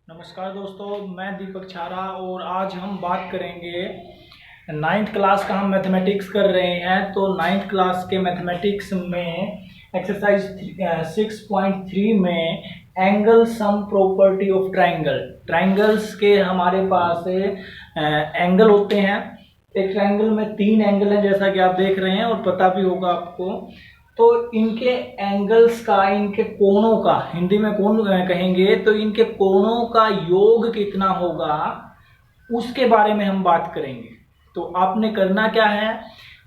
नमस्कार दोस्तों, मैं दीपक छारा और आज हम बात करेंगे नाइन्थ क्लास का। हम मैथमेटिक्स कर रहे हैं तो नाइन्थ क्लास के मैथमेटिक्स में एक्सरसाइज 6.3 में angle sum property of triangle. Triangles के हमारे पास एंगल होते हैं। एक ट्राइंगल में 3 एंगल हैं जैसा कि आप देख रहे हैं और पता भी होगा आपको। तो इनके एंगल्स का, इनके कोणों का, हिंदी में कोण कहेंगे तो इनके कोणों का योग कितना होगा उसके बारे में हम बात करेंगे। तो आपने करना क्या है,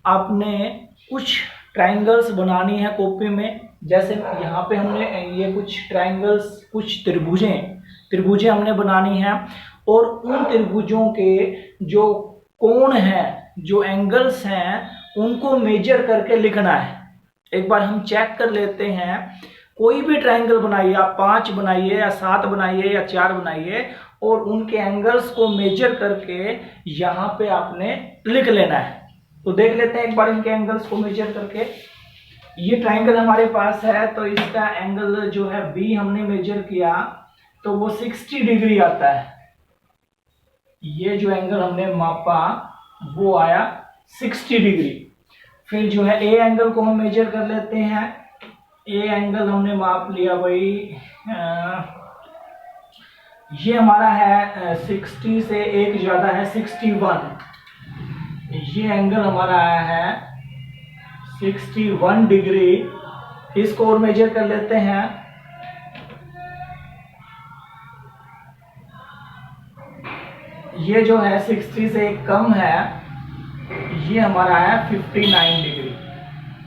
आपने कुछ ट्राइंगल्स बनानी है कॉपी में। जैसे यहाँ पे हमने ये कुछ ट्राइंगल्स, कुछ त्रिभुजें हमने बनानी है और उन त्रिभुजों के जो कोण हैं, जो एंगल्स हैं, उनको मेजर करके लिखना है। एक बार हम चेक कर लेते हैं। कोई भी ट्राइंगल बनाइए, आप 5 बनाइए या 7 बनाइए या 4 बनाइए और उनके एंगल्स को मेजर करके यहाँ पे आपने लिख लेना है। तो देख लेते हैं एक बार इनके एंगल्स को मेजर करके। ये ट्राइंगल हमारे पास है तो इसका एंगल जो है बी हमने मेजर किया तो वो 60 डिग्री आता है। ये जो एंगल हमने मापा वो आया 60 डिग्री। फिर जो है ए एंगल को हम मेजर कर लेते हैं। ए एंगल हमने माप लिया भाई, ये हमारा है 60 से एक ज्यादा है 61। ये एंगल हमारा आया है 61 डिग्री। इसको और मेजर कर लेते हैं। ये जो है 60 से एक कम है, ये हमारा है 59 डिग्री।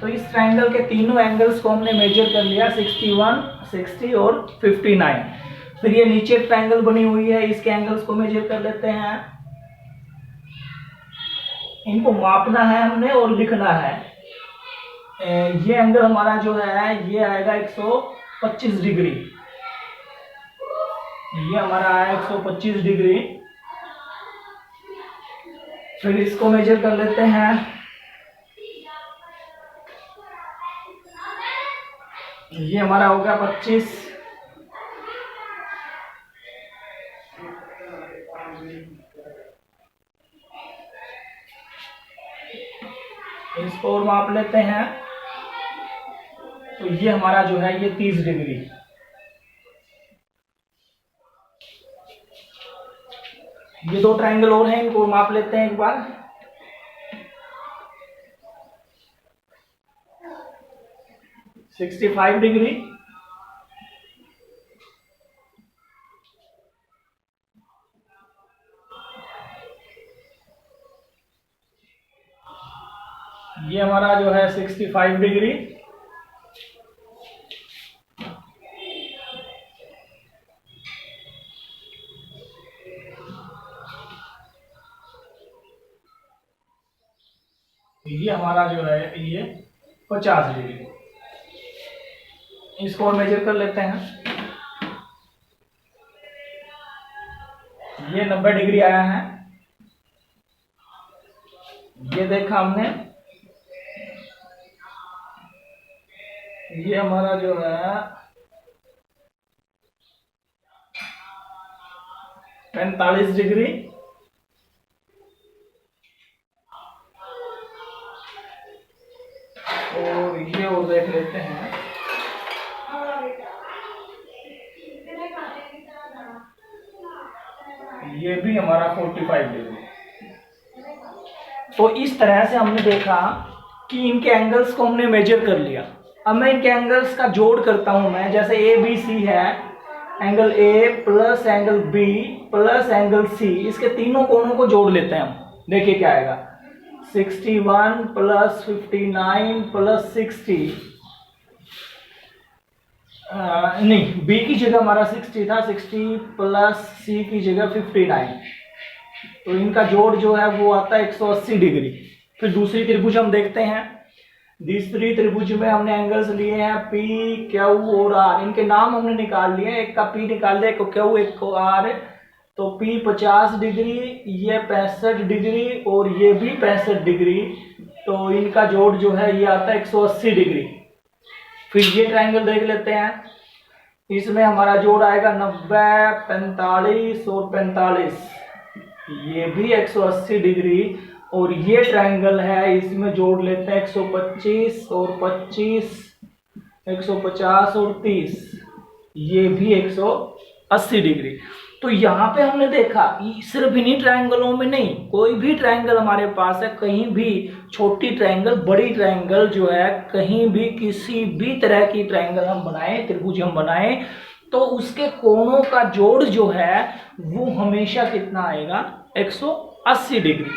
तो इस ट्राइंगल के तीनों एंगल्स को हमने मेजर कर लिया, 61, 60 और 59। फिर ये नीचे ट्राइंगल बनी हुई है, इसके एंगल्स को मेजर कर लेते हैं। इनको मापना है हमने और लिखना है। ये एंगल हमारा जो है ये आएगा 125 डिग्री। ये हमारा आया 125 डिग्री। फिर इसको मेजर कर लेते हैं। ये हमारा हो गया 25। इसको और माप लेते हैं तो ये हमारा जो है ये 30 डिग्री। ये 2 ट्राइंगल और हैं, इनको माप लेते हैं एक बार। ये 65 डिग्री। ये हमारा जो है 65 डिग्री। ये हमारा जो है ये 50 डिग्री। इसको और मेजर कर लेते हैं। ये 90 डिग्री आया है। ये देखा हमने। ये हमारा जो है 45 डिग्री। और ये और देख लेते हैं। ये भी हमारा 45 डिग्री। तो इस तरह से हमने देखा कि इनके एंगल्स को हमने मेजर कर लिया। अब मैं इनके एंगल्स का जोड़ करता हूं। मैं जैसे ए बी सी है, angle A plus angle B plus angle C, इसके तीनों कोणों को जोड़ लेते हैं हम। देखिए क्या आएगा, 61 प्लस 59 प्लस 60। नहीं, बी की जगह हमारा 60 था, 60 प्लस सी की जगह 59। तो इनका जोड़ जो है वो आता है 180 डिग्री। फिर दूसरी त्रिभुज हम देखते हैं। दूसरी त्रिभुज में हमने एंगल्स लिए हैं पी, क्यू और आर। इनके नाम हमने निकाल लिए। एक का पी निकाल लिया, एक को क्यू, एक को आर। तो पी 50 डिग्री, ये 65 डिग्री और ये भी 65 डिग्री। तो इनका जोड़ जो है ये आता है 180 डिग्री। फिर ये ट्राइंगल देख लेते हैं। इसमें हमारा जोड़ आएगा 90, 45 और 45, ये भी 180 डिग्री। और ये ट्रायंगल है, इसमें जोड़ लेते हैं 125 और 25, 150 और 30, ये भी 180 डिग्री। तो यहाँ पे हमने देखा सिर्फ इन्हीं ट्रायंगलों में नहीं, कोई भी ट्रायंगल हमारे पास है, कहीं भी छोटी ट्रायंगल, बड़ी ट्रायंगल जो है, कहीं भी किसी भी तरह की ट्रायंगल हम बनाए, त्रिभुज हम बनाए, तो उसके कोणों का जोड़ जो है वो हमेशा कितना आएगा, 180 डिग्री।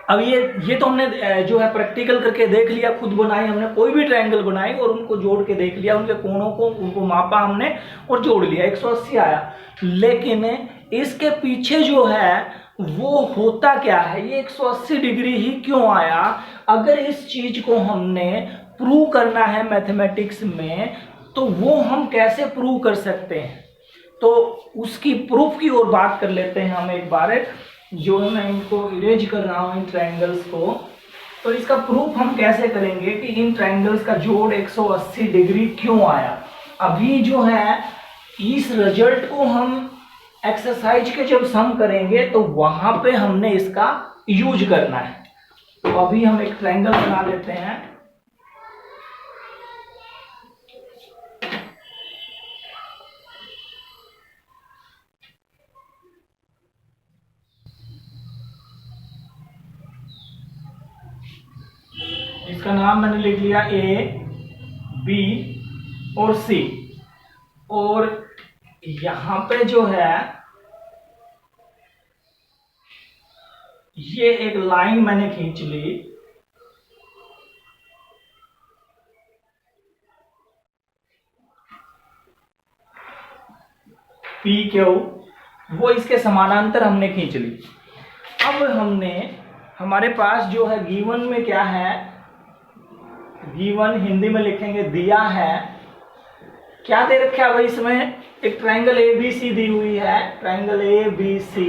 अब ये तो हमने जो है प्रैक्टिकल करके देख लिया, खुद बनाई हमने, कोई भी ट्रायंगल बनाई और उनको जोड़ के देख लिया, उनके कोणों को उनको मापा हमने और जोड़ लिया, 180 आया। लेकिन इसके पीछे जो है वो होता क्या है, ये 180 डिग्री ही क्यों आया? अगर इस चीज को हमने प्रूव करना है मैथमेटिक्स में, तो वो हम कैसे प्रूव कर सकते हैं? तो उसकी प्रूफ की ओर बात कर लेते हैं हम एक बार। जो मैं इनको इरेज कर रहा हूं इन ट्रायंगल्स को, तो इसका प्रूफ हम कैसे करेंगे कि इन ट्रायंगल्स का जोड़ 180 डिग्री क्यों आया। अभी जो है इस रिजल्ट को हम एक्सरसाइज के जब सम करेंगे तो वहां पे हमने इसका यूज करना है। तो अभी हम एक ट्रायंगल बना लेते हैं। इसका नाम मैंने लिख लिया ए, बी और सी। और यहां पे जो है ये एक लाइन मैंने खींच ली, पी क्यू, वो इसके समानांतर हमने खींच ली। अब हमने, हमारे पास जो है गिवन में क्या है, गिवन हिंदी में लिखेंगे दिया है, क्या दे रखा है भाई इसमें, एक ट्रायंगल ए बी सी दी हुई है, ट्रायंगल ए बी सी।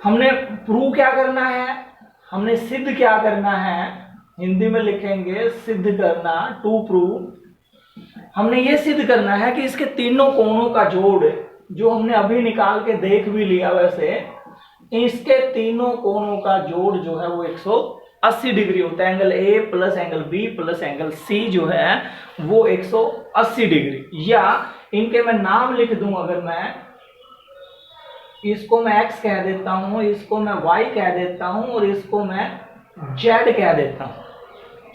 हमने प्रूव क्या करना है, हमने सिद्ध क्या करना है, हिंदी में लिखेंगे सिद्ध करना, टू प्रूव। हमने ये सिद्ध करना है कि इसके तीनों कोणों का जोड़, जो हमने अभी निकाल के देख भी लिया, वैसे इसके तीनों कोणों का जोड़ जो है वो 180 डिग्री होता है। Angle A plus angle B plus angle C जो है वो 180 डिग्री। या इनके मैं नाम लिख दूं, अगर मैं इसको मैं x कह देता हूं, इसको मैं y कह देता हूं और इसको मैं z कह देता हूं,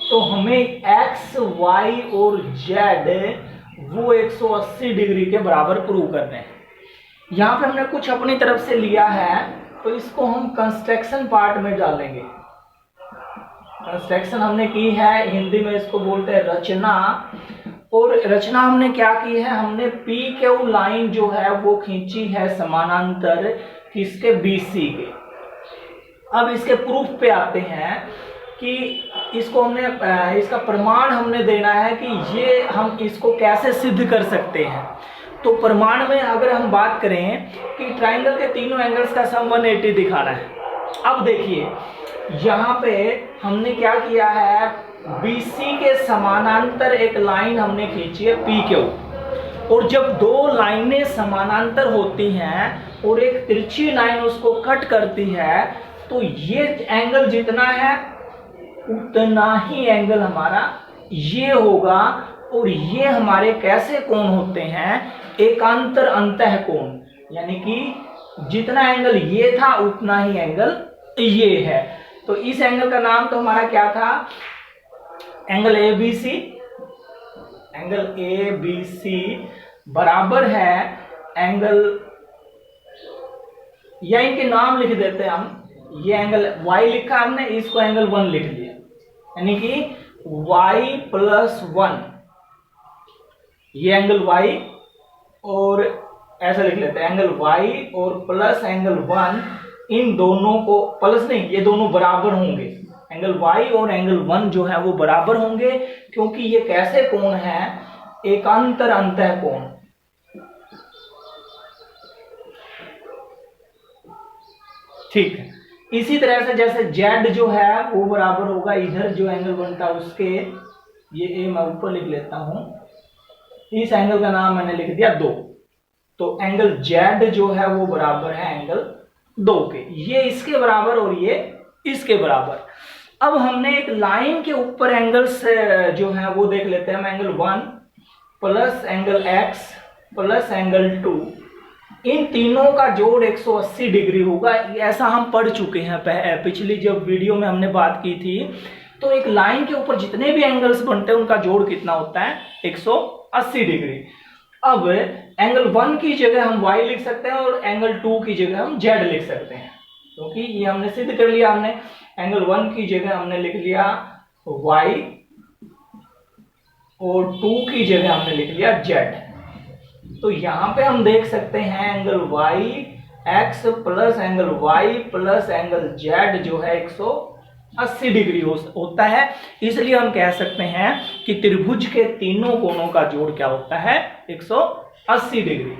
तो हमें x, y और z वो 180 डिग्री के बराबर प्रूव करने हैं। यहाँ पे हमने कुछ अपनी तरफ से लिया है, तो इसको हम कंस्ट्रक्शन पार्ट में डालेंगे। कंस्ट्रक्शन हमने की है, हिंदी में इसको बोलते हैं रचना। और रचना हमने क्या की है, हमने पी क्यू लाइन जो है वो खींची है समानांतर किसके, बीसी के। अब इसके प्रूफ पे आते हैं कि इसको हमने, इसका प्रमाण हमने देना है कि ये हम इसको कैसे सिद्ध कर सकते हैं। तो प्रमाण में अगर हम बात करें कि ट्रायंगल के तीनों एंगल्स का सम 180 दिखाना है। अब देखिए यहाँ पे हमने क्या किया है, BC के समानांतर एक लाइन हमने खींची है PQ, और जब दो लाइनें समानांतर होती हैं और एक तिरछी लाइन उसको कट करती है, तो ये एंगल जितना है उतना ही एंगल हमारा ये होगा। और ये हमारे कैसे कोण होते हैं, एकांतर अंतः कोण, यानी कि जितना एंगल ये था उतना ही एंगल ये है। तो इस एंगल का नाम तो हमारा क्या था, एंगल ABC। एंगल ABC बराबर है एंगल, या इनके नाम लिख देते हैं हम, ये एंगल Y लिखा हमने, इसको एंगल 1 लिख दिया, यानी कि Y प्लस 1, ये एंगल Y, और ऐसा लिख लेते हैं एंगल Y और प्लस एंगल 1, इन दोनों को प्लस नहीं, ये दोनों बराबर होंगे, एंगल Y और एंगल 1 जो है वो बराबर होंगे, क्योंकि ये कैसे कोण है, एकांतर अंतः कोण। ठीक है, इसी तरह से जैसे Z जो है वो बराबर होगा, इधर जो एंगल बनता है उसके, ये A मैं ऊपर लिख लेता हूं, इस एंगल का नाम मैंने लिख दिया 2। तो एंगल जेड जो है वो बराबर है एंगल 2 के। ये इसके बराबर और ये इसके बराबर। अब हमने एक लाइन के ऊपर एंगल्स जो है वो देख लेते हैं हम। Angle 1 plus angle x plus angle 2, इन तीनों का जोड़ 180 डिग्री होगा। ऐसा हम पढ़ चुके हैं पिछली जब वीडियो में हमने बात की थी। तो एक लाइन के ऊपर जितने भी एंगल्स बनते हैं उनका जोड़ कितना होता है? 180 डिग्री। अब एंगल 1 की जगह हम y लिख सकते हैं और एंगल 2 की जगह हम z लिख सकते हैं, क्योंकि ये हमने सिद्ध कर लिया। हमने एंगल 1 की जगह हमने लिख लिया y और 2 की जगह हमने लिख लिया z। तो यहां पे हम देख सकते हैं angle y x plus angle y plus angle z जो है 180 डिग्री होता है। इसलिए हम कह सकते हैं कि त्रिभुज के तीनों कोणों का जोड़ क्या होता है? 180 डिग्री।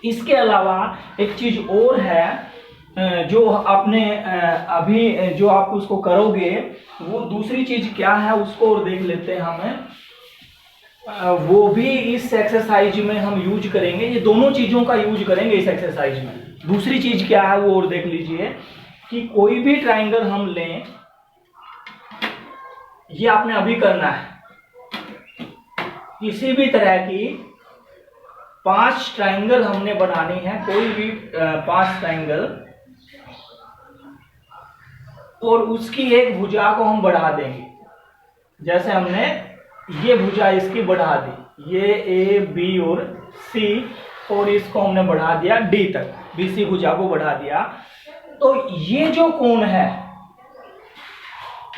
इसके अलावा एक चीज और है जो आपने अभी जो आप उसको करोगे, वो दूसरी चीज क्या है उसको और देख लेते हैं हमें। वो भी इस एक्सरसाइज में हम यूज करेंगे। ये दोनों चीजों का यूज करेंगे इस एक्सरसाइज में। दूसरी चीज क्या है वो और देख लीजिए कि कोई भी ट्राइंगल हम लें, ये आपने अभी करना है। किसी भी तरह की 5 ट्राइंगल हमने बनानी है, कोई भी 5 ट्राइंगल, और उसकी एक भुजा को हम बढ़ा देंगे। जैसे हमने ये भुजा इसकी बढ़ा दी, ये ए बी और सी, और इसको हमने बढ़ा दिया डी तक, बीसी भुजा को बढ़ा दिया। तो ये जो कोण है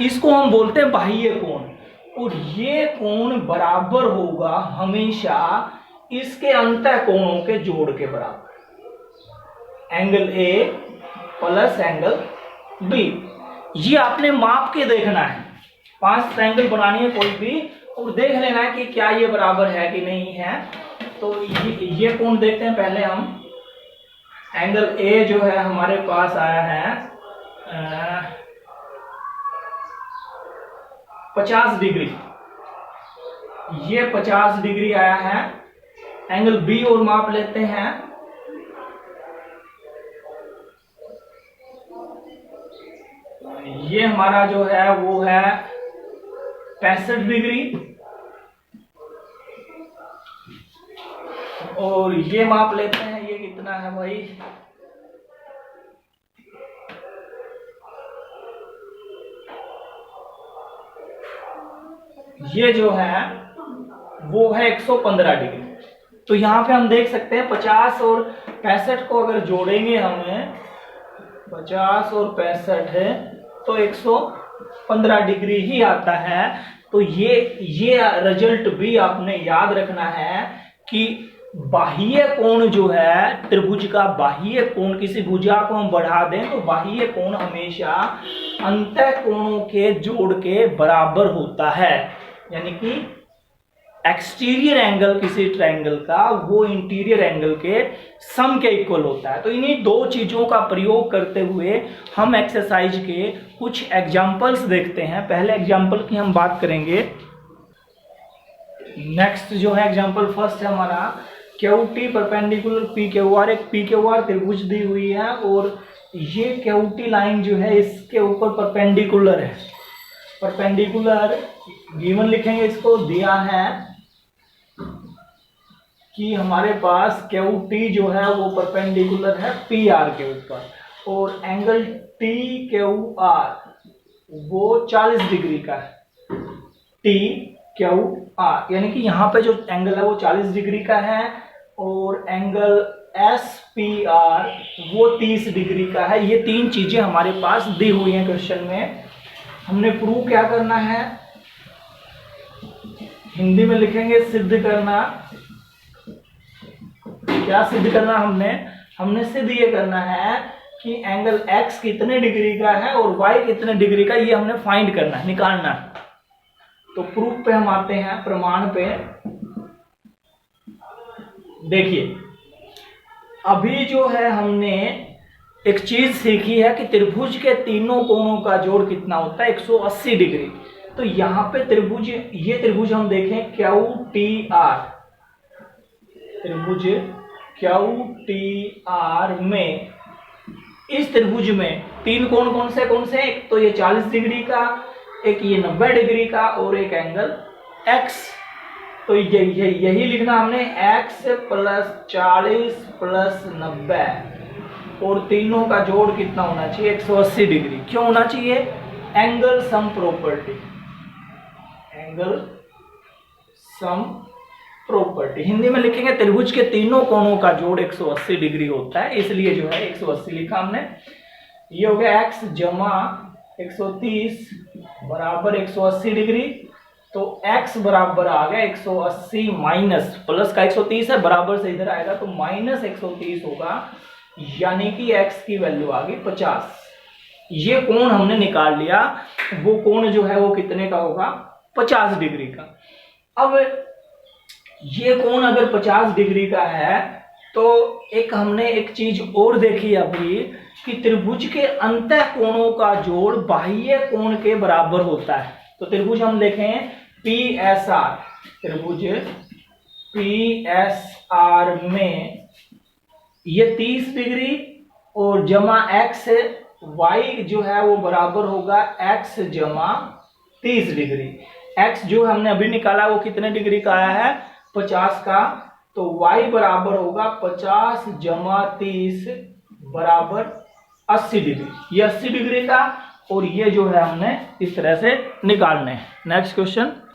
इसको हम बोलते हैं बाह्य कोण, और ये कोण बराबर होगा हमेशा इसके अंतः कोणों के जोड़ के बराबर। Angle A plus angle B, ये आपने माप के देखना है। 5 ट्रायंगल बनानी है कोई भी, और देख लेना है कि क्या ये बराबर है कि नहीं है। तो ये कोण देखते हैं पहले हम। एंगल ए जो है हमारे पास आया है 50 डिग्री, ये 50 डिग्री आया है। एंगल बी और माप लेते हैं, ये हमारा जो है वो है 65 डिग्री, और ये माप लेते हैं, ये कितना है भाई, ये जो है वो है 115 डिग्री। तो यहां पे हम देख सकते हैं 50 और 65 को अगर जोड़ेंगे हमें, 50 और 65 है तो 115 डिग्री ही आता है। तो ये रिजल्ट भी आपने याद रखना है कि बाह्य कोण जो है त्रिभुज का, बाह्य कोण, किसी भुजा को हम बढ़ा दें तो बाह्य कोण हमेशा अंतः कोणों के जोड़ के बराबर होता है। यानी कि एक्सटीरियर एंगल किसी ट्रायंगल का वो इंटीरियर एंगल के सम के इक्वल होता है। तो इन्हीं दो चीजों का प्रयोग करते हुए हम एक्सरसाइज के कुछ एग्जाम्पल्स देखते हैं। पहले एग्जाम्पल की हम बात करेंगे। नेक्स्ट जो है एग्जाम्पल फर्स्ट है हमारा, Q T perpendicular P Q R. एक पी क्यू आर त्रिभुज दी हुई है और ये क्यू टी लाइन जो है इसके ऊपर परपेंडिकुलर है। परपेंडिकुलर गिवन लिखेंगे, इसको दिया है कि हमारे पास क्यू टी जो है वो परपेंडिकुलर है पी आर के ऊपर, और एंगल टी क्यू आर वो 40 डिग्री का है। टी क्यू आर यानी कि यहाँ पे जो एंगल है वो 40 डिग्री का है, और एंगल एस पी आर वो 30 डिग्री का है। ये तीन चीजें हमारे पास दी हुई हैं क्वेश्चन में। हमने प्रूव क्या करना है, हिंदी में लिखेंगे सिद्ध करना। क्या सिद्ध करना हमने सिद्ध ये करना है कि एंगल x कितने डिग्री का है और y कितने डिग्री का, ये हमने फाइंड करना है, निकालना है। तो प्रूफ पे हम आते हैं, प्रमाण पे। देखिए अभी जो है हमने एक चीज सीखी है कि त्रिभुज के तीनों कोणों का जोड़ कितना होता है, 180 डिग्री। तो यहाँ पे त्रिभुज, ये त्रिभुज हम देखें क्यू टी आर, त्रिभुज क्यू टी आर में, इस त्रिभुज में तीन कोण कौन से, एक तो ये 40 डिग्री का, एक ये 90 डिग्री का और एक एंगल x। तो यही लिखना हमने, x + 40 + 90 और तीनों का जोड़ कितना होना चाहिए, 180 डिग्री। क्यों होना चाहिए, angle sum property, angle sum property. Hindi में लिखेंगे त्रिभुज के तीनों कोणों का जोड़ 180 डिग्री होता है, इसलिए जो है 180 लिखा हमने। ये हो गया x जमा 130 बराबर 180 डिग्री। तो x बराबर आ गया 180 माइनस, प्लस का 130 है, बराबर से इधर आएगा तो माइनस 130 होगा, यानी कि x की वैल्यू आ गई 50। ये कोण हमने निकाल लिया, वो कोण जो है वो कितने का होगा, 50 डिग्री का। अब ये कोण अगर 50 डिग्री का है तो हमने एक चीज और देखी अभी कि त्रिभुज के अंतः कोणों का जोड़ बाह्य कोण के बराबर होता है। तो त्रिभुज हम देखें PSR, त्रिभुज PSR में ये 30 डिग्री और जमा x, y जो है वो बराबर होगा x जमा 30 डिग्री। x जो हमने अभी निकाला वो कितने डिग्री का आया है, 50 का। तो y बराबर होगा 50 जमा 30 बराबर 80 डिग्री। ये 80 डिग्री का, और ये जो है हमने इस तरह से निकालने हैं। Next question.